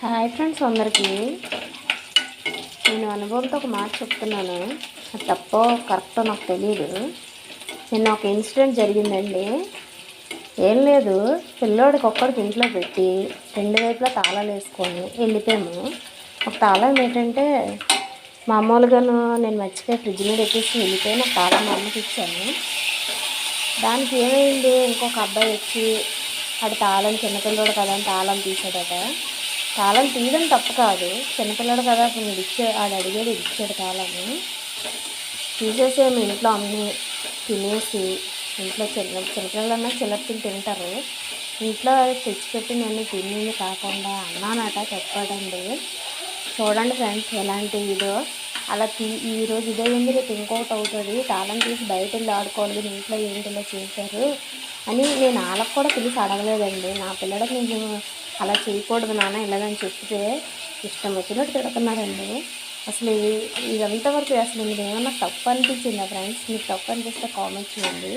Hi friends అందరికీ. నేను అనుభవంతో ఒక మాట చెప్తున్నాను. అది తప్పో కరెక్టో నాకు తెలియదు. నిన్న ఒక ఇన్సిడెంట్ జరిగిందండి. ఏం లేదు, పిల్లోడికి ఒక్కడికి ఇంట్లో పెట్టి రెండు వైపులా తాళాలు వేసుకొని వెళ్ళిపోయాము. ఒక తాళం ఏంటంటే మామూలుగాను నేను మర్చిపోయి ఫ్రిడ్జ్ మీద ఎక్కేసి వెళ్ళిపోయి నాకు తాళం మా అమ్మకి ఇచ్చాను. దానికి ఏమైంది, ఇంకొక అబ్బాయి వచ్చి ఆడు తాళం చిన్నపిల్లడు కదా అని తాళం తీసాడట. తాళం తీయడం తప్పు కాదు, చిన్నపిల్లడు కదా అప్పుడు ఆడు అడిగేది ఇచ్చాడు తాళము. తీసేసేమి ఇంట్లో అన్నీ తినేసి, ఇంట్లో చిన్నపిల్లలన్నా చిన్నపిల్లలు తింటారు, ఇంట్లో తెచ్చిపెట్టినవన్నీ తినేది కాకుండా అన్నానట చెప్పాడండి. చూడండి ఫ్రెండ్స్ ఎలాంటి ఇదో. అలా ఈరోజు ఇదే ఉంది, రేపు ఇంకొకటి అవుతుంది. తాళం తీసి బయట వెళ్ళి ఆడుకోవాలి, ఇంట్లో ఏంటిలో చేశారు అని నేను వాళ్ళకు కూడా పిలిచి అడగలేదండి. నా పిల్లడికి నేను అలా చేయకూడదు నాన్న ఇలాగని చెప్తే ఇష్టం వచ్చినట్టు తిడుతున్నారండి. అసలు ఇదంతవరకు అసలు మీరు ఏమన్నా తప్పు అనిపించిందా ఫ్రెండ్స్? మీకు తప్పు అనిపిస్తే కామెంట్ చేయండి.